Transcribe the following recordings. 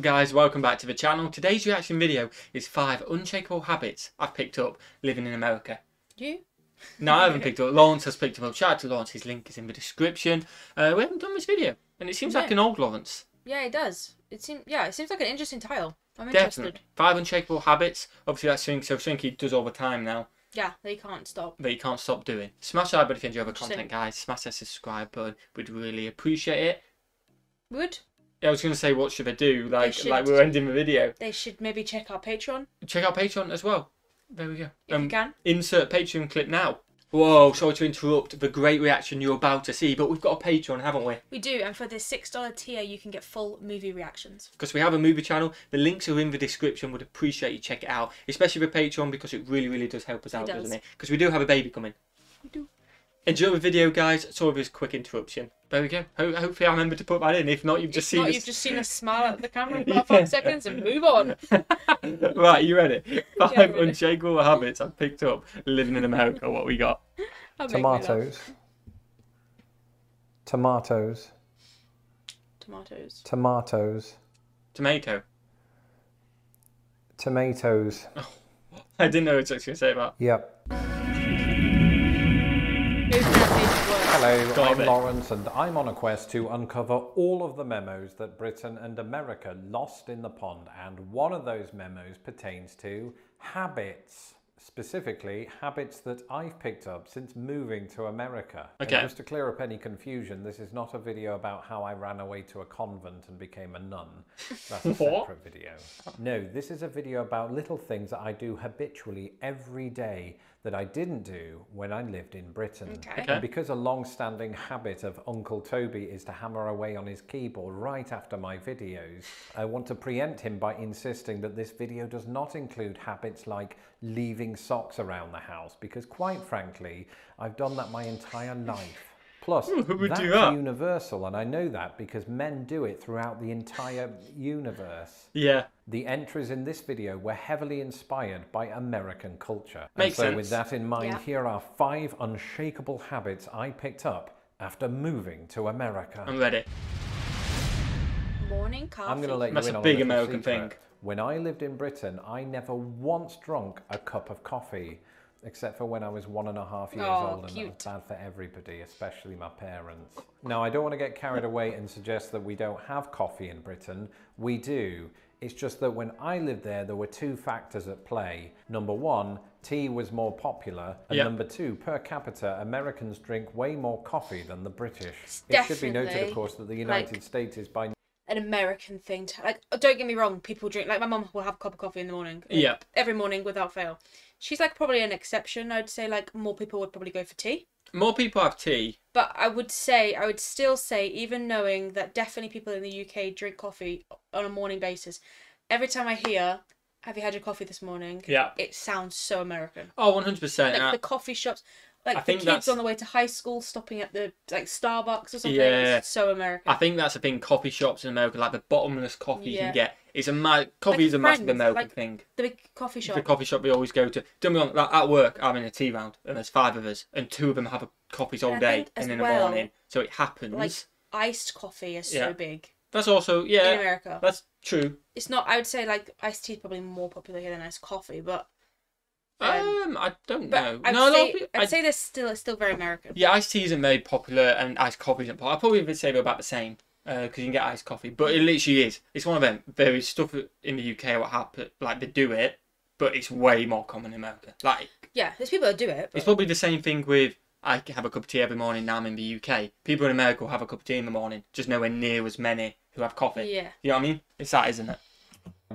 Guys, welcome back to the channel. Today's reaction video is 5 unshakable habits I've picked up living in America. You? No, I haven't picked up. Lawrence has picked them up. Shout out to Lawrence, his link is in the description. We haven't done this video and it seems like an old Lawrence. Yeah, it does. It seems like an interesting title. I'm Definitely. interested. 5 unshakable habits. Obviously that's something so Slinky does all the time now. Yeah, they can't stop. That you can't stop doing. Smash that like button if you enjoy the content, guys. Smash that subscribe button. We'd really appreciate it. Would? Yeah, I was going to say, what should they do? Like we're ending the video. They should maybe check our Patreon. Check out Patreon as well. There we go. If you can. Insert Patreon clip now. Whoa, sorry to interrupt the great reaction you're about to see, but we've got a Patreon, haven't we? We do, and for this $6 tier, you can get full movie reactions. Because we have a movie channel. The links are in the description. Would appreciate you check it out, especially the Patreon, because it really, really does help us out, doesn't it? Because we do have a baby coming. We do. Enjoy the video, guys. Sorry for this quick interruption. There we go. Hopefully I remember to put that in. If not, you've just seen us smile at the camera for 5 seconds and move on. Right, you ready? 5 Yeah, ready. unshakable habits I've picked up living in America. What we got? Tomatoes. Tomatoes. Tomatoes. Tomatoes. Tomato. Tomatoes. Oh, I didn't know what I was going to say that. Yep. Hello, I'm Lawrence and I'm on a quest to uncover all of the memos that Britain and America lost in the pond, and one of those memos pertains to habits. Specifically, habits that I've picked up since moving to America. Okay. And just to clear up any confusion, this is not a video about how I ran away to a convent and became a nun. That's a separate video. No, this is a video about little things that I do habitually every day that I didn't do when I lived in Britain. Okay. And because a long-standing habit of Uncle Toby is to hammer away on his keyboard right after my videos, I want to preempt him by insisting that this video does not include habits like leaving socks around the house, because quite frankly, I've done that my entire life. Plus, that's universal, and I know that because men do it throughout the entire universe. Yeah. The entries in this video were heavily inspired by American culture. Makes sense. So with that in mind, here are 5 unshakable habits I picked up after moving to America. I'm ready. Morning coffee. I'm going to let you That's in a on big little American secret. thing. When I lived in Britain, I never once drunk a cup of coffee, except for when I was 1.5 years old, and that was bad for everybody, especially my parents. Now, I don't want to get carried away and suggest that we don't have coffee in Britain. We do. It's just that when I lived there were 2 factors at play. Number 1, tea was more popular, and number 2, per capita, Americans drink way more coffee than the British. It should be noted, of course, that the United States is by an American thing to, like, don't get me wrong, people drink, like my mum will have a cup of coffee in the morning. Yep. Every morning without fail. She's like probably an exception. I'd say like more people would probably go for tea. More people have tea. But I would still say, even knowing that definitely people in the UK drink coffee on a morning basis, every time I hear, have you had your coffee this morning? Yeah. It sounds so American. Oh, 100%. Like the coffee shops. Like I the think kids on the way to high school stopping at the Starbucks or something. Yeah. It's so American. I think that's the thing. Coffee shops in America, like the bottomless coffee you can get, is coffee is a friends, massive American thing. The big coffee shop. The coffee shop we always go to. Don't be wrong, like at work, I'm in a tea round and there's 5 of us, and 2 of them have coffees all day and in the morning. So it happens. Like iced coffee is so big. That's also in America. That's true. It's not. I would say like iced tea is probably more popular here than iced coffee, but. I don't know. I'd say it's still very American. Yeah, iced tea isn't very popular and iced coffee isn't popular. I probably would say they're about the same because you can get iced coffee, but it literally is. It's one of them. There is stuff in the UK what happen, like they do it, but it's way more common in America. Like there's people that do it. But... It's probably the same thing with I have a cup of tea every morning. Now I'm in the UK. People in America will have a cup of tea in the morning, just nowhere near as many who have coffee. Yeah. You know what I mean? It's that, isn't it?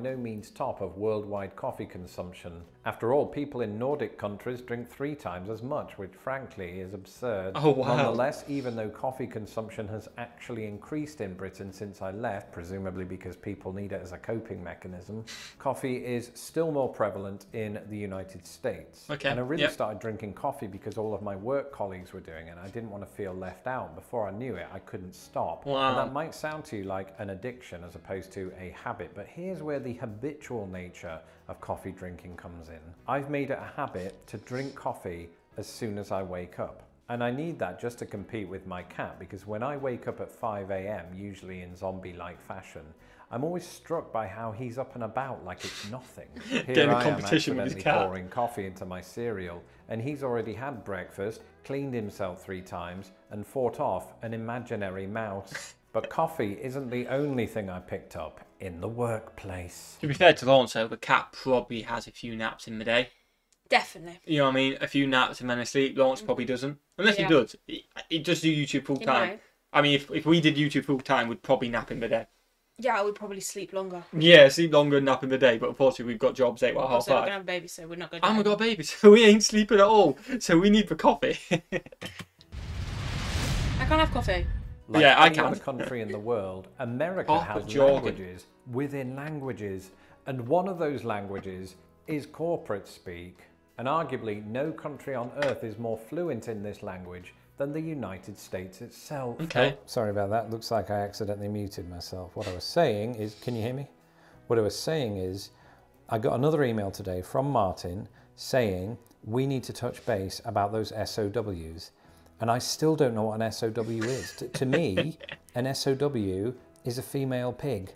No means top of worldwide coffee consumption. After all, people in Nordic countries drink 3 times as much, which frankly is absurd. Oh, wow. Nonetheless, even though coffee consumption has actually increased in Britain since I left, presumably because people need it as a coping mechanism, coffee is still more prevalent in the United States. Okay. And I really started drinking coffee because all of my work colleagues were doing it, and I didn't want to feel left out. Before I knew it, I couldn't stop. Wow. And that might sound to you like an addiction as opposed to a habit, but here's where the habitual nature of coffee drinking comes in. I've made it a habit to drink coffee as soon as I wake up. And I need that just to compete with my cat, because when I wake up at 5 AM, usually in zombie-like fashion, I'm always struck by how he's up and about like it's nothing. Getting a competition with his cat. Pouring coffee into my cereal, and he's already had breakfast, cleaned himself 3 times, and fought off an imaginary mouse. But coffee isn't the only thing I picked up in the workplace. To be fair to Lawrence, though, the cat probably has a few naps in the day. Definitely. You know what I mean? A few naps and then a sleep. Lawrence probably doesn't. Unless he does. He does do YouTube full time. I mean, if we did YouTube full time, we'd probably nap in the day. Yeah, I would probably sleep longer. Yeah, sleep longer and nap in the day. But unfortunately, we've got jobs 8 or half 5. So we're going to have a baby, so we're not going to. And we've got a baby, so we ain't sleeping at all. So we need the coffee. I can't have coffee. Like yeah, I any can. other country in the world, America Half a has jargon. languages within languages. And one of those languages is corporate speak. And arguably, no country on earth is more fluent in this language than the United States itself. Okay. Oh, sorry about that. Looks like I accidentally muted myself. What I was saying is, can you hear me? What I was saying is, I got another email today from Martin saying we need to touch base about those SOWs. And I still don't know what an SOW is. To me, an SOW is a female pig.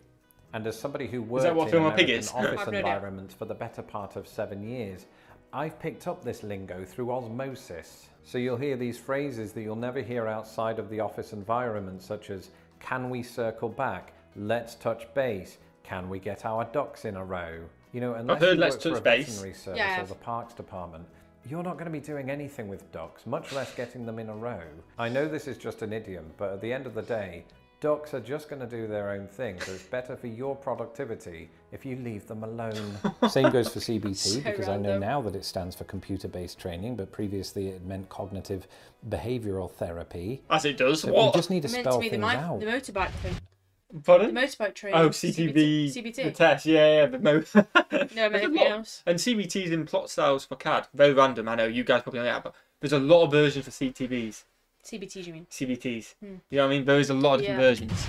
And as somebody who worked in American office environments for the better part of 7 years, I've picked up this lingo through osmosis. So you'll hear these phrases that you'll never hear outside of the office environment, such as, can we circle back? Let's touch base. Can we get our ducks in a row? You know, unless you work for a veterinary service or the parks department, you're not going to be doing anything with ducks, much less getting them in a row. I know this is just an idiom, but at the end of the day, ducks are just going to do their own thing, so it's better for your productivity if you leave them alone. Same goes for CBT, because I know now that it stands for computer-based training, but previously it meant cognitive behavioural therapy. As it does. So what? We just need to spell things out. The motorbike thing. Pardon? The motorbike training. Oh, CTV. CBT. The test, yeah. The no, anything else. And CBTs in plot styles for CAD. Very random, I know. You guys probably know that, but there's a lot of versions for CTVs. CBTs, you mean? CBTs. You know what I mean? There is a lot of different versions.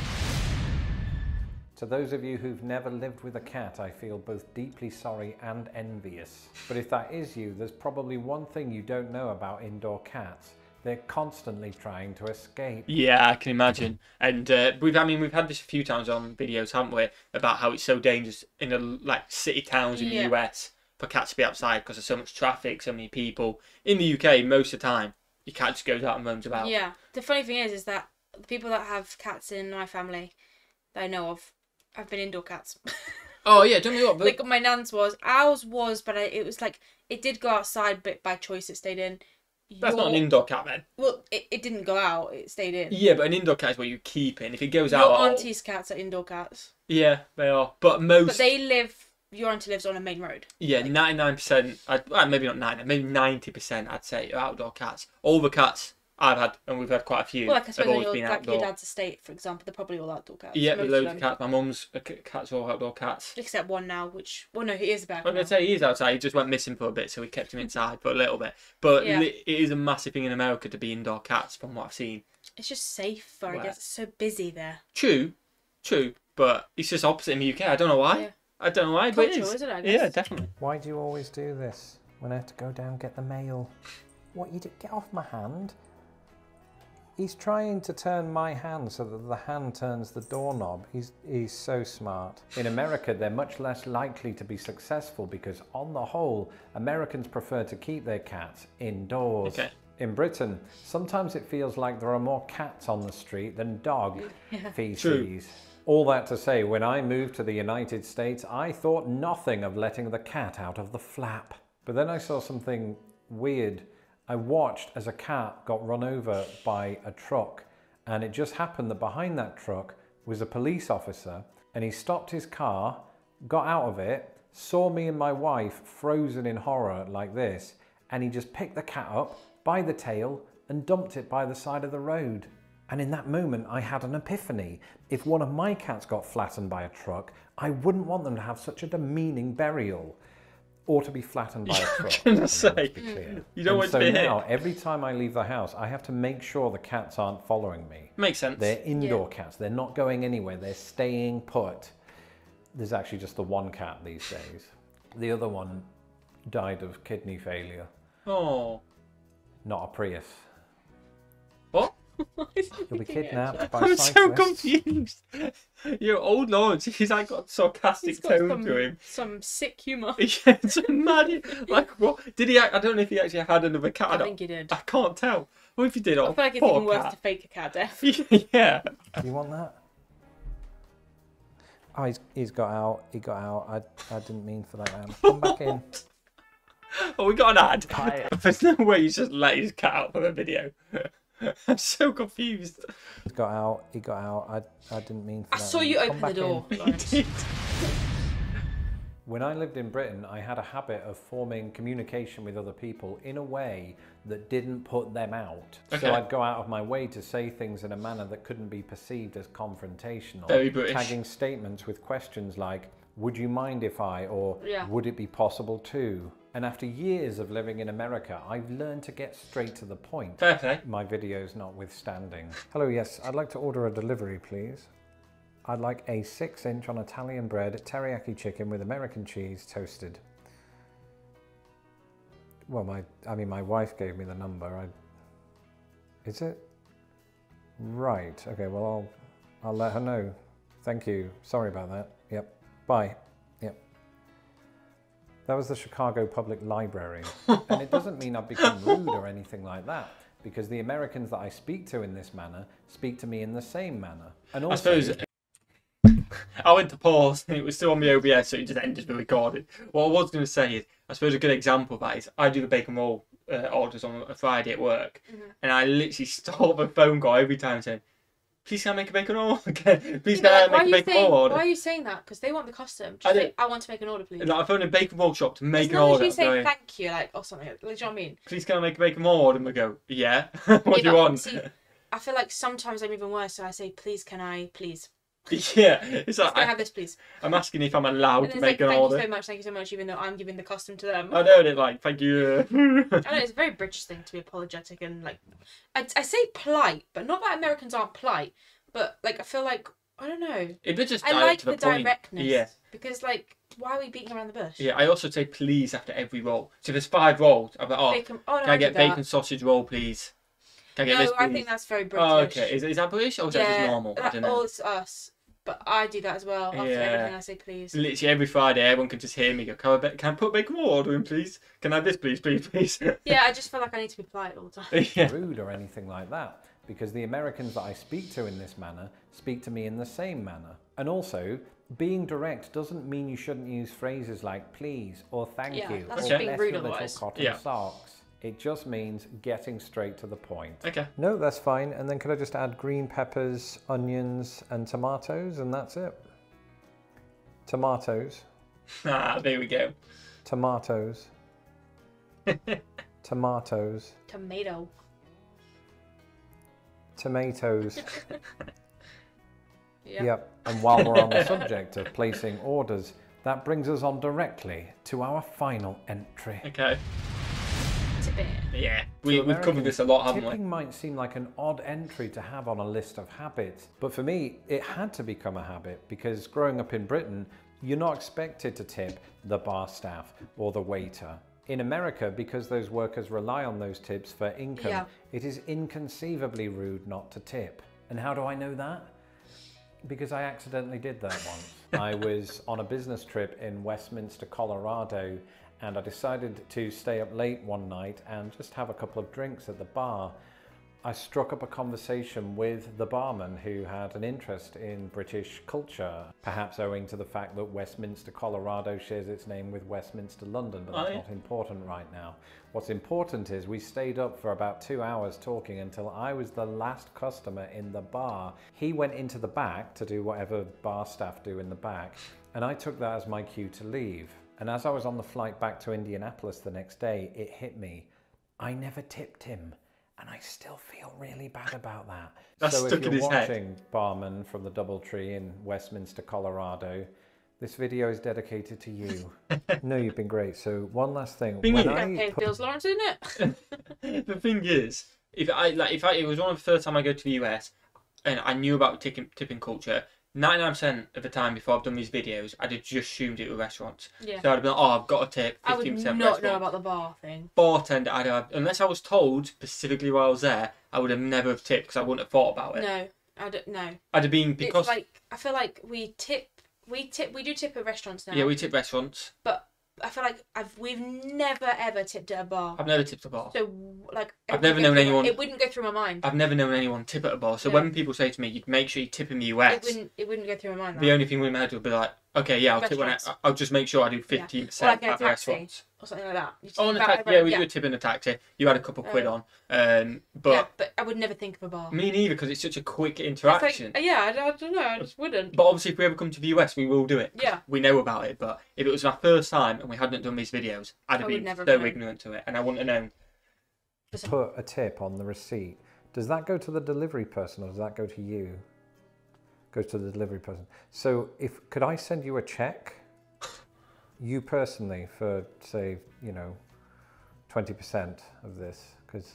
To those of you who've never lived with a cat, I feel both deeply sorry and envious. But if that is you, there's probably one thing you don't know about indoor cats. They're constantly trying to escape. Yeah, I can imagine. And we've had this a few times on videos, haven't we? About how it's so dangerous in city towns in the US for cats to be outside because there's so much traffic, so many people. In the UK, most of the time, your cat just goes out and roams about. Yeah. The funny thing is that the people that have cats in my family that I know of have been indoor cats. Oh yeah, don't me what. Like my nan's was. Ours was, but it was like, it did go outside, but by choice it stayed in. That's not an indoor cat, then. Well, it didn't go out, it stayed in. Yeah, but an indoor cat is what you keep in. If it goes out... Your auntie's cats are indoor cats. Yeah, they are. But most... But they live... Your auntie lives on a main road. Yeah, 99%... Well, maybe not 99%, maybe 90%, I'd say, are outdoor cats. All the cats I've had, and we've had quite a few, well, like I suppose have always been outdoor. Your dad's estate, for example, they're probably all outdoor cats. Yeah, loads of cats. My mum's cats are all outdoor cats. Except one now, which... Well, no, he is back. I'm going to say he is outside. He just went missing for a bit, so we kept him inside for a little bit. But it is a massive thing in America to be indoor cats, from what I've seen. It's just safer, I guess. It's so busy there. True. But it's just opposite in the UK. I don't know why. Yeah. I don't know why, but it is. Isn't it, I guess? Yeah, definitely. Why do you always do this when I have to go down and get the mail? What, you do? Get off my hand. He's trying to turn my hand so that the hand turns the doorknob. He's so smart. In America, they're much less likely to be successful because, on the whole, Americans prefer to keep their cats indoors. Okay. In Britain, sometimes it feels like there are more cats on the street than dog feces. True. All that to say, when I moved to the United States, I thought nothing of letting the cat out of the flap. But then I saw something weird. I watched as a cat got run over by a truck, and it just happened that behind that truck was a police officer, and he stopped his car, got out of it, saw me and my wife frozen in horror like this, and he just picked the cat up by the tail and dumped it by the side of the road. And in that moment, I had an epiphany. If one of my cats got flattened by a truck, I wouldn't want them to have such a demeaning burial. Or to be flattened by a truck. I was going to say, you don't want to be hit. So now, every time I leave the house, I have to make sure the cats aren't following me. Makes sense. They're indoor cats. They're not going anywhere. They're staying put. There's actually just the one cat these days. The other one died of kidney failure. Oh. Not a Prius. What? You'll be kidnapped by I'm cyclists. so confused. Your old Lawrence, he's like got sarcastic He's got tone to him. Some sick humour. Yeah, it's mad. Like what? Did he? I don't know if he actually had another cat. I think he did. I can't tell. What if he did? I feel like it's even worse to fake a cat death. Yeah. You want that? Oh, he's got out. He got out. I didn't mean for that. Come back in. Oh, we got an ad. Hi. There's no way he's just let his cat out for the video. I'm so confused. He's got out. He got out. I didn't mean for I that. saw you Come open the back door. in. Lawrence. When I lived in Britain, I had a habit of forming communication with other people in a way that didn't put them out. Okay. So I'd go out of my way to say things in a manner that couldn't be perceived as confrontational. Very British. Tagging statements with questions like, would you mind if I, or Yeah. would it be possible to? And after years of living in America, I've learned to get straight to the point. Fair play. My videos notwithstanding. Hello, yes, I'd like to order a delivery, please. I'd like a 6-inch on Italian bread, teriyaki chicken with American cheese, toasted. Well, my wife gave me the number. Is it? Right. Okay. Well, I'll let her know. Thank you. Sorry about that. Yep. Bye. Yep. That was the Chicago Public Library, and it doesn't mean I've become rude or anything like that, because the Americans that I speak to in this manner speak to me in the same manner. And also, I suppose I went to pause and it was still on the OBS, so it just ended the recording. What I was going to say is, I suppose a good example of that is I do the bacon roll orders on a Friday at work, and I literally stop a phone call every time saying, please can I make a bacon roll? Please can I make a bacon roll order? Why are you saying that? Because they want the custom. Just say, I want to make an order, please. Like, I phone a bacon roll shop to make As an long order. as you say going, thank you, like, or something. Like, do you know what I mean? please can I make a bacon roll order? And we go, yeah. What do you want? See, I feel like sometimes I'm even worse, so I say, please can I, please. Yeah, it's like Can I have this, please? I'm asking if I'm allowed And to it's make like, an thank order. you so much, even though I'm giving the custom to them. I know, and it's like, thank you. I know, it's a very British thing to be apologetic and, like, I say polite, but not that Americans aren't polite, but, like, I feel like, I don't know. It was just I direct like to the point. directness. Yeah. Because, like, why are we beating around the bush? Yeah, I also say please after every roll. So if there's 5 rolls, I'm like, oh, Bacon, oh no, can I get do that. bacon sausage roll, please? Can I get No, this, please? I think that's very British. Oh, okay. Is that British or is that just normal? I don't know. Oh, it's us. But I do that as well. After Yeah. everything, I say please. Literally every Friday, everyone can just hear me go, can I put bacon roll order in, please? Can I have this, please? Yeah, I just feel like I need to be polite all the time. Yeah. rude or anything like that, because the Americans that I speak to in this manner speak to me in the same manner. And also, being direct doesn't mean you shouldn't use phrases like please or thank Yeah, you that's or just being bless rude your little otherwise. cotton Yeah. socks. It just means getting straight to the point. Okay. No, that's fine. And then could I just add green peppers, onions and tomatoes, and that's it. Tomatoes. Ah, there we go. Tomatoes. Tomatoes. Tomato. Tomatoes. Yeah. Yep. And while we're on the subject of placing orders, that brings us on directly to our final entry. Okay. Tipping. Yeah. We've covered this a lot, haven't we? Tipping might seem like an odd entry to have on a list of habits, but for me, it had to become a habit because growing up in Britain, you're not expected to tip the bar staff or the waiter. In America, because those workers rely on those tips for income, it is inconceivably rude not to tip. And how do I know that? Because I accidentally did that once. I was on a business trip in Westminster, Colorado, and I decided to stay up late one night and just have a couple of drinks at the bar. I struck up a conversation with the barman who had an interest in British culture, perhaps owing to the fact that Westminster, Colorado shares its name with Westminster, London, but that's not important right now. What's important is we stayed up for about 2 hours talking until I was the last customer in the bar. He went into the back to do whatever bar staff do in the back, and I took that as my cue to leave. And as I was on the flight back to Indianapolis the next day, it hit me. I never tipped him. And I still feel really bad about that. That's so stuck if in you're his head. watching Barman from the Doubletree in Westminster, Colorado, this video is dedicated to you. No, you've been great. So one last thing. Thing When is- Don't pay bills, Lawrence, isn't it? The thing is, if it was one of the first time I go to the US and I knew about tipping culture, 99% of the time before I've done these videos, I'd have just assumed it were restaurants. Yeah. So I'd have been like, oh, I've got to tip 15% I would not restaurants. know about the bar thing. Bartender, unless I was told specifically while I was there, I would have never have tipped because I wouldn't have thought about it. No, I don't know. I'd have been because It's like, I feel like we do tip at restaurants now. yeah, we tip restaurants. But I feel like we've never ever tipped at a bar. I've never tipped a bar. So like, I've never known anyone. It wouldn't go through my mind. I've never known anyone tip at a bar. So No. when people say to me, "You make sure you tip in the US," It wouldn't go through my mind. the only thing in my head would be like, "Okay, yeah, I'll tip when I'll just make sure I do 15% Or like in a at taxi. restaurants." Or something like that. Oh, in a taxi, yeah, we do a tip in a taxi. You had a couple quid on, but yeah, but I would never think of a bar. me neither because it's such a quick interaction. Like, yeah, I don't know. I just wouldn't. But obviously, if we ever come to the US, we will do it. Yeah. We know about it, but if it was our first time and we hadn't done these videos, I'd have would been never so have known. ignorant to it, and I wouldn't have known. Put a tip on the receipt. Does that go to the delivery person or does that go to you? Goes to the delivery person. So could I send you a check? You personally for, say, 20% of this? Because,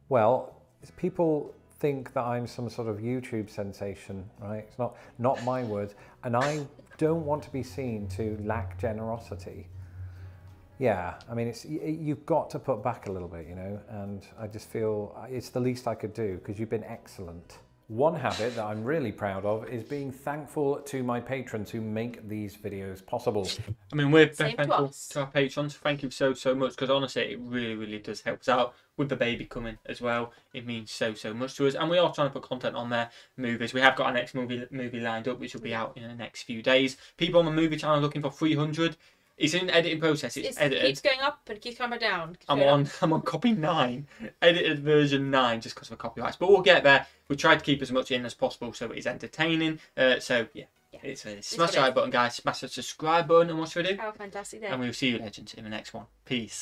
well, people think that I'm some sort of YouTube sensation, right? It's not my words. And I don't want to be seen to lack generosity. Yeah, I mean, you've got to put back a little bit, and I just feel it's the least I could do because you've been excellent. One habit that I'm really proud of is being thankful to my patrons who make these videos possible. I mean, we're very Same to thankful us. to our patrons. Thank you so much because honestly, it really, really does help us out with the baby coming as well. It means so much to us, and we are trying to put content on there. Movies. We have got our next movie lined up, which will be out in the next few days. People on the movie channel are looking for 300. It's in editing process. It's edited. It keeps going up and it keeps coming down. I'm on copy 9, edited version 9, just because of the copyrights. But we'll get there. We try to keep as much in as possible so it is entertaining. So yeah, it's smash the like button, guys. Smash the subscribe button, and what should we do? Have a fantastic day. And we'll see you, legends, in the next one. Peace.